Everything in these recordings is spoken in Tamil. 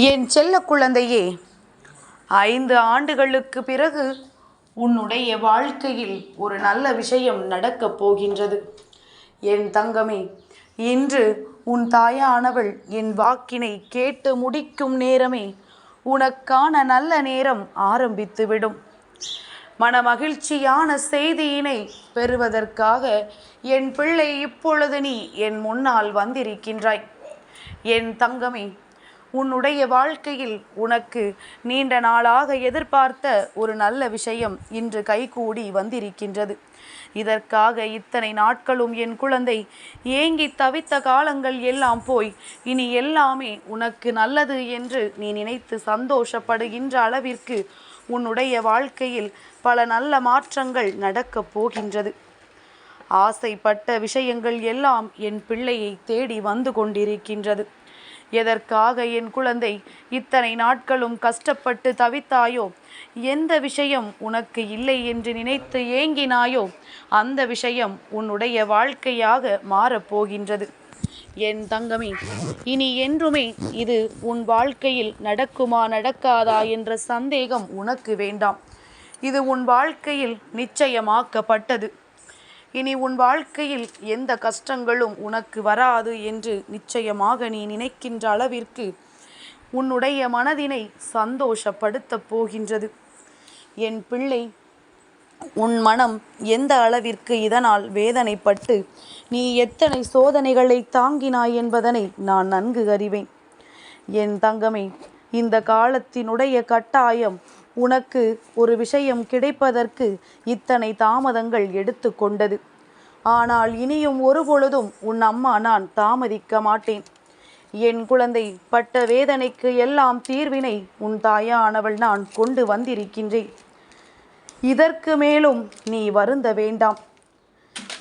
என் செல்ல குழந்தையே, 5 ஆண்டுகளுக்கு பிறகு உன்னுடைய வாழ்க்கையில் ஒரு நல்ல விஷயம் நடக்கப் போகின்றது. என் தங்கமே, இன்று உன் தாயானவள் என் வாக்கினை கேட்டு முடிக்கும் நேரமே உனக்கான நல்ல நேரம் ஆரம்பித்துவிடும். மனமகிழ்ச்சியான செய்தியினை பெறுவதற்காக என் பிள்ளை இப்பொழுது நீ என் முன்னால் வந்திருக்கின்றாய். என் தங்கமே, உன்னுடைய வாழ்க்கையில் உனக்கு நீண்ட நாளாக எதிர்பார்த்த ஒரு நல்ல விஷயம் இன்று கைகூடி வந்திருக்கின்றது. இதற்காக இத்தனை நாட்களும் என் குழந்தை ஏங்கி தவித்த காலங்கள் எல்லாம் போய் இனி எல்லாமே உனக்கு நல்லது என்று நீ நினைத்து சந்தோஷப்படுகின்ற அளவிற்கு உன்னுடைய வாழ்க்கையில் பல நல்ல மாற்றங்கள் நடக்கப் போகின்றது. ஆசைப்பட்ட விஷயங்கள் எல்லாம் என் பிள்ளையை தேடி வந்து கொண்டிருக்கின்றது. எதற்காக என் குழந்தை இத்தனை நாட்களும் கஷ்டப்பட்டு தவித்தாயோ, எந்த விஷயம் உனக்கு இல்லை என்று நினைத்து ஏங்கினாயோ, அந்த விஷயம் உன்னுடைய வாழ்க்கையாக மாறப்போகின்றது. என் தங்கமே, இனி என்றுமே இது உன் வாழ்க்கையில் நடக்குமா நடக்காதா என்ற சந்தேகம் உனக்கு வேண்டாம். இது உன் வாழ்க்கையில் நிச்சயமாக்கப்பட்டது. இனி உன் வாழ்க்கையில் எந்த கஷ்டங்களும் உனக்கு வராது என்று நிச்சயமாக நீ நினைக்கின்ற அளவிற்கு உன்னுடைய மனதினை சந்தோஷப்படுத்தப் போகின்றது. என் பிள்ளை, உன் மனம் எந்த அளவிற்கு இதனால் வேதனைப்பட்டு நீ எத்தனை சோதனைகளை தாங்கினாய் என்பதனை நான் நன்கு அறிவேன். என் தங்கமே, இந்த காலத்தினுடைய கட்டாயம் உனக்கு ஒரு விஷயம் கிடைப்பதற்கு இத்தனை தாமதங்கள் எடுத்து கொண்டது. ஆனால் இனியும் ஒரு பொழுதும் உன் அம்மா நான் தாமதிக்க மாட்டேன். என் குழந்தை, பட்ட வேதனைக்கு எல்லாம் தீர்வினை உன் தாயானவள் நான் கொண்டு வந்திருக்கின்றேன். இதற்கு மேலும் நீ வருந்த வேண்டாம்.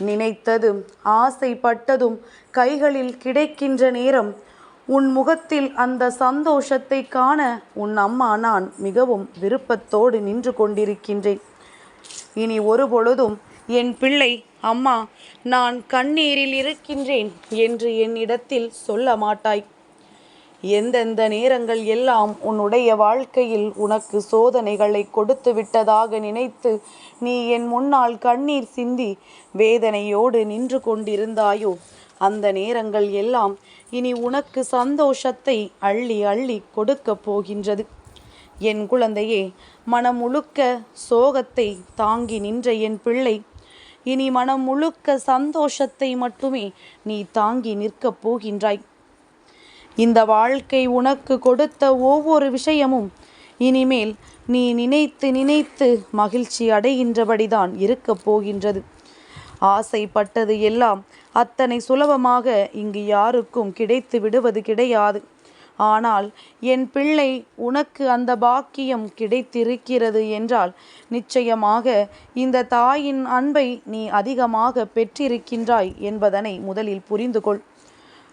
நினைத்ததும் ஆசைப்பட்டதும் கைகளில் கிடைக்கின்ற நேரம் உன் முகத்தில் அந்த சந்தோஷத்தை காண உன் அம்மா நான் மிகவும் விருப்பத்தோடு நின்று கொண்டிருக்கின்றேன். இனி ஒரு பொழுதும் என் பிள்ளை, அம்மா நான் கண்ணீரில் இருக்கின்றேன் என்று என்னிடத்தில் சொல்ல மாட்டாய். எந்தெந்த நேரங்கள் எல்லாம் உன்னுடைய வாழ்க்கையில் உனக்கு சோதனைகளை கொடுத்து விட்டதாக நினைத்து நீ என் முன்னால் கண்ணீர் சிந்தி வேதனையோடு நின்று கொண்டிருந்தாயோ, அந்த நேரங்கள் எல்லாம் இனி உனக்கு சந்தோஷத்தை அள்ளி அள்ளி கொடுக்க போகின்றது. என் குழந்தையே, மனம் முழுக்க சோகத்தை தாங்கி நின்ற என் பிள்ளை, இனி மனம் முழுக்க சந்தோஷத்தை மட்டுமே நீ தாங்கி நிற்கப் போகின்றாய். இந்த வாழ்க்கை உனக்கு கொடுத்த ஒவ்வொரு விஷயமும் இனிமேல் நீ நினைத்து நினைத்து மகிழ்ச்சி அடைகின்றபடிதான் இருக்கப் போகின்றது. ஆசைப்பட்டது எல்லாம் அத்தனை சுலபமாக இங்கு யாருக்கும் கிடைத்து விடுவது கிடையாது. ஆனால் என் பிள்ளை, உனக்கு அந்த பாக்கியம் கிடைத்திருக்கிறது என்றால் நிச்சயமாக இந்த தாயின் அன்பை நீ அதிகமாக பெற்றிருக்கின்றாய் என்பதனை முதலில் புரிந்து கொள்.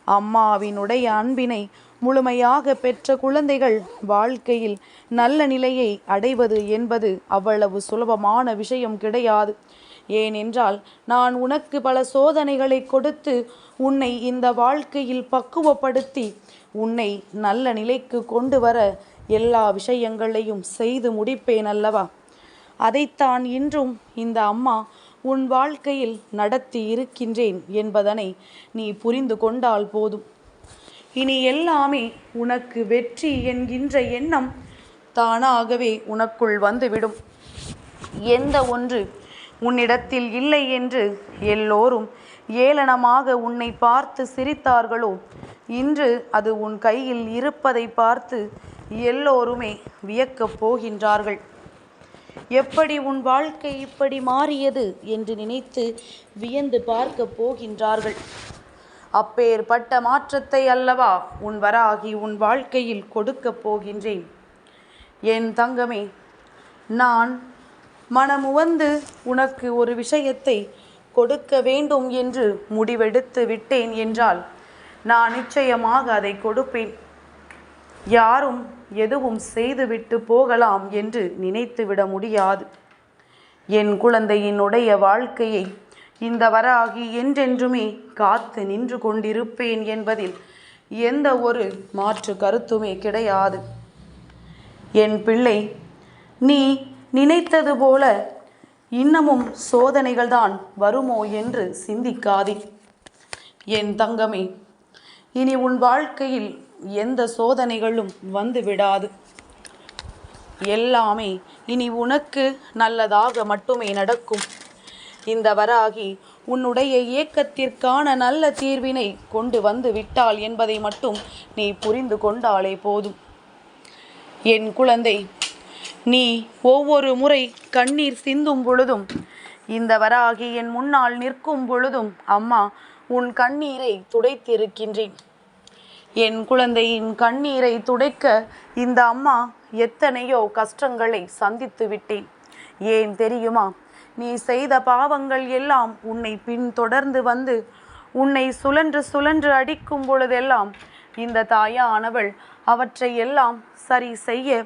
அம்மாவினுடைய அன்பினை முழுமையாக பெற்ற குழந்தைகள் வாழ்க்கையில் நல்ல நிலையை அடைவது என்பது அவ்வளவு சுலபமான விஷயம் கிடையாது. ஏனென்றால் நான் உனக்கு பல சோதனைகளை கொடுத்து உன்னை இந்த வாழ்க்கையில் பக்குவப்படுத்தி உன்னை நல்ல நிலைக்கு கொண்டு வர எல்லா விஷயங்களையும் செய்து முடிப்பேன் அல்லவா? அதைத்தான் இன்றும் இந்த அம்மா உன் வாழ்க்கையில் நடத்தி இருக்கின்றேன் என்பதனை நீ புரிந்து கொண்டால் போதும். இனி எல்லாமே உனக்கு வெற்றி என்கின்ற எண்ணம் தானாகவே உனக்குள் வந்துவிடும். எந்த ஒன்று உன்னிடத்தில் இல்லை என்று எல்லோரும் ஏளனமாக உன்னை பார்த்து சிரித்தார்களோ, இன்று அது உன் கையில் இருப்பதை பார்த்து எல்லோருமே வியக்கப் போகின்றார்கள். எப்படி உன் வாழ்க்கை இப்படி மாறியது என்று நினைத்து வியந்து பார்க்க போகின்றார்கள். அப்பேற்பட்ட மாற்றத்தை அல்லவா உன் வராகி உன் வாழ்க்கையில் கொடுக்கப் போகின்றேன். என் தங்கமே, நான் மனமுவந்து உனக்கு ஒரு விஷயத்தை கொடுக்க வேண்டும் என்று முடிவெடுத்து விட்டேன் என்றால் நான் நிச்சயமாக அதை கொடுப்பேன். யாரும் எதுவும் செய்துவிட்டு போகலாம் என்று நினைத்து விட முடியாது. என் குழந்தையினுடைய வாழ்க்கையை இந்த வராகி என்றென்றுமே காத்து நின்று கொண்டிருப்பேன் என்பதில் எந்த ஒரு மாற்று கருத்துமே கிடையாது. என் பிள்ளை, நீ நினைத்தது போல இன்னமும் சோதனைகள்தான் வருமோ என்று சிந்திக்காதே. என் தங்கமே, இனி உன் வாழ்க்கையில் எந்த சோதனைகளும் வந்து விடாது. எல்லாமே இனி உனக்கு நல்லதாக மட்டுமே நடக்கும். இந்த வராகி உன்னுடைய ஏக்கத்திற்கான நல்ல தீர்வினை கொண்டு வந்து விட்டாள் என்பதை மட்டும் நீ புரிந்து கொண்டாலே போதும். என் குழந்தை, நீ ஒவ்வொரு முறை கண்ணீர் சிந்தும் பொழுதும், இந்த வராகி என் முன்னால் நிற்கும் பொழுதும் அம்மா உன் கண்ணீரை துடைத்திருக்கின்றேன். என் குழந்தையின் கண்ணீரை துடைக்க இந்த அம்மா எத்தனையோ கஷ்டங்களை சந்தித்து விட்டேன். ஏன் தெரியுமா? நீ செய்த பாவங்கள் எல்லாம் உன்னை பின்தொடர்ந்து வந்து உன்னை சுழன்று சுழன்று அடிக்கும் பொழுதெல்லாம் இந்த தாயானவள் அவற்றை எல்லாம் சரி செய்ய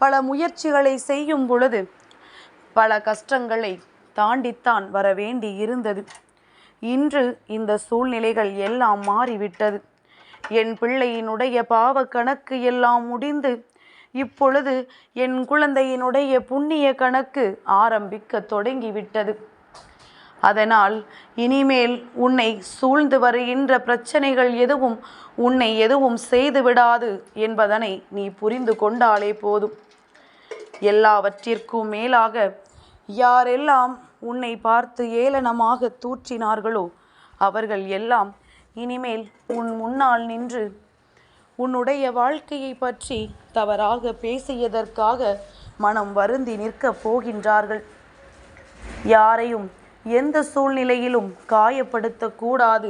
பல முயற்சிகளை செய்யும் பொழுது பல கஷ்டங்களை தாண்டித்தான் வர வேண்டி இருந்தது. இன்று இந்த சூழ்நிலைகள் எல்லாம் மாறிவிட்டது. என் பிள்ளையினுடைய பாவ கணக்கு எல்லாம் முடிந்து இப்பொழுது என் குழந்தையினுடைய புண்ணிய கணக்கு ஆரம்பிக்க தொடங்கிவிட்டது. அதனால் இனிமேல் உன்னை சூழ்ந்து வருகின்ற பிரச்சனைகள் எதுவும் உன்னை எதுவும் செய்து விடாது என்பதனை நீ புரிந்து கொண்டாலே போதும். எல்லாவற்றிற்கும் மேலாக யாரெல்லாம் உன்னை பார்த்து ஏளனமாக தூற்றினார்களோ அவர்கள் எல்லாம் இனிமேல் உன் முன்னால் நின்று உன்னுடைய வாழ்க்கையை பற்றி தவறாக பேசியதற்காக மனம் வருந்தி நிற்கப் போகின்றார்கள். யாரையும் எந்த சூழ்நிலையிலும் காயப்படுத்தக்கூடாது.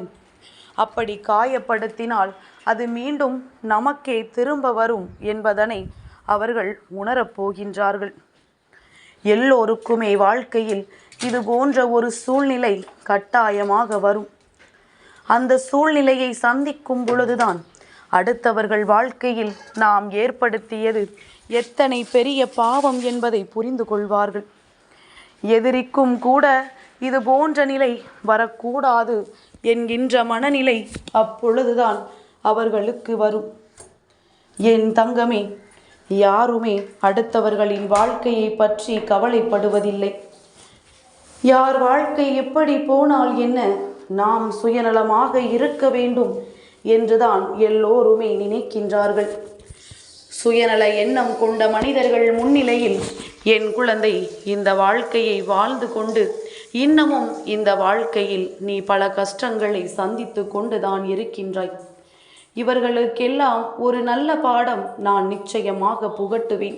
அப்படி காயப்படுத்தினால் அது மீண்டும் நமக்கே திரும்ப வரும் என்பதனை அவர்கள் உணரப்போகின்றார்கள். எல்லோருக்குமே வாழ்க்கையில் இது போன்ற ஒரு சூழ்நிலை கட்டாயமாக வரும். அந்த சூழ்நிலையை சந்திக்கும் பொழுதுதான் அடுத்தவர்கள் வாழ்க்கையில் நாம் ஏற்படுத்தியது எத்தனை பெரிய பாவம் என்பதை புரிந்து கொள்வார்கள். எதிரிக்கும் கூட இது போன்ற நிலை வரக்கூடாது என்கின்ற மனநிலை அப்பொழுதுதான் அவர்களுக்கு வரும். என் தங்கமே, யாருமே அடுத்தவர்களின் வாழ்க்கையை பற்றி கவலைப்படுவதில்லை. யார் வாழ்க்கை எப்படி போனால் என்ன, நாம் சுயநலமாக இருக்க வேண்டும் என்றுதான் எல்லோருமே நினைக்கின்றார்கள். சுயநல எண்ணம் கொண்ட மனிதர்கள் முன்னிலையில் என் குழந்தை இந்த வாழ்க்கையை வாழ்ந்து கொண்டு இன்னமும் இந்த வாழ்க்கையில் நீ பல கஷ்டங்களை சந்தித்து கொண்டுதான் இருக்கின்றாய். இவர்களுக்கெல்லாம் ஒரு நல்ல பாடம் நான் நிச்சயமாக புகட்டுவேன்.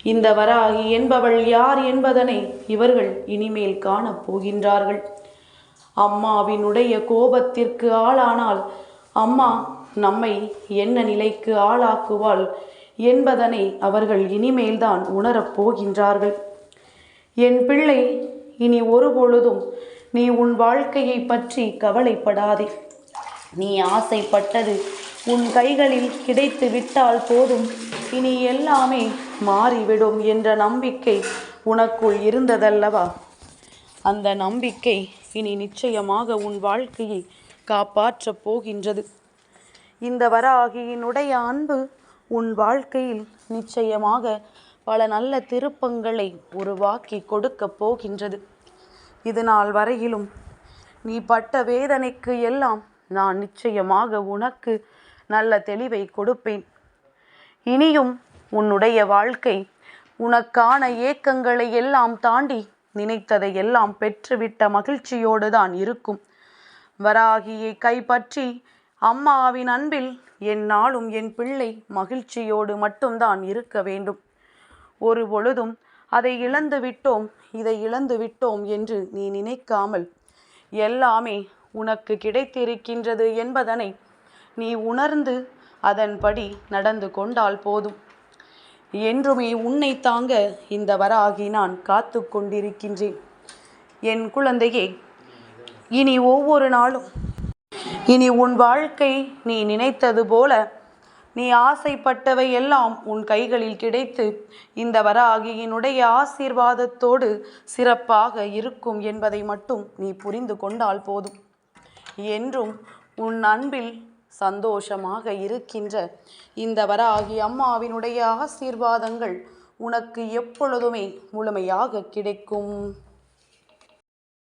இந்த வராகி என்பவள் யார் என்பதனை இவர்கள் இனிமேல் காணப்போகின்றார்கள். அம்மாவினுடைய கோபத்திற்கு ஆளானால் அம்மா நம்மை என்ன நிலைக்கு ஆளாக்குவாள் என்பதனை அவர்கள் இனிமேல்தான் உணரப்போகின்றார்கள். என் பிள்ளை, இனி ஒருபொழுதும் நீ உன் வாழ்க்கையை பற்றி கவலைப்படாதே. நீ ஆசைப்பட்டது உன் கைகளில் கிடைத்து விட்டால் போதும், இனி எல்லாமே மாறிவிடும் என்ற நம்பிக்கை உனக்குள் இருந்ததல்லவா? அந்த நம்பிக்கை இனி நிச்சயமாக உன் வாழ்க்கையை காப்பாற்றப் போகின்றது. இந்த வராகியினுடைய அன்பு உன் வாழ்க்கையில் நிச்சயமாக பல நல்ல திருப்பங்களை உருவாக்கி கொடுக்க போகின்றது. இது நாள் வரையிலும் நீ பட்ட வேதனைக்கு எல்லாம் நான் நிச்சயமாக உனக்கு நல்ல தெளிவை கொடுப்பேன். இனியும் உன்னுடைய வாழ்க்கை உனக்கான ஏக்கங்களை எல்லாம் தாண்டி நினைத்ததை எல்லாம் பெற்றுவிட்ட மகிழ்ச்சியோடு தான் இருக்கும். வராகியை கைப்பற்றி அம்மாவின் அன்பில் எந்நாளும் என் பிள்ளை மகிழ்ச்சியோடு மட்டும்தான் இருக்க வேண்டும். ஒரு பொழுதும் அதை இழந்து விட்டோம், இதை இழந்து விட்டோம் என்று நீ நினைக்காமல் எல்லாமே உனக்கு கிடைத்திருக்கின்றது என்பதனை நீ உணர்ந்து அதன்படி நடந்து கொண்டால் போதும். என்றுமே உன்னை தாங்க இந்த வராகி நான் காத்து கொண்டிருக்கின்றேன். என் குழந்தையே, இனி ஒவ்வொரு நாளும் இனி உன் வாழ்க்கை நீ நினைத்தது போல, நீ ஆசைப்பட்டவை எல்லாம் உன் கைகளில் கிடைத்து இந்த வராகியினுடைய ஆசீர்வாதத்தோடு சிறப்பாக இருக்கும் என்பதை மட்டும் நீ புரிந்து கொண்டால் போதும். என்றும் உன் அன்பில் சந்தோஷமாக இருக்கின்ற இந்த வராகி அம்மாவினுடைய ஆசீர்வாதங்கள் உனக்கு எப்பொழுதுமே முழுமையாக கிடைக்கும்.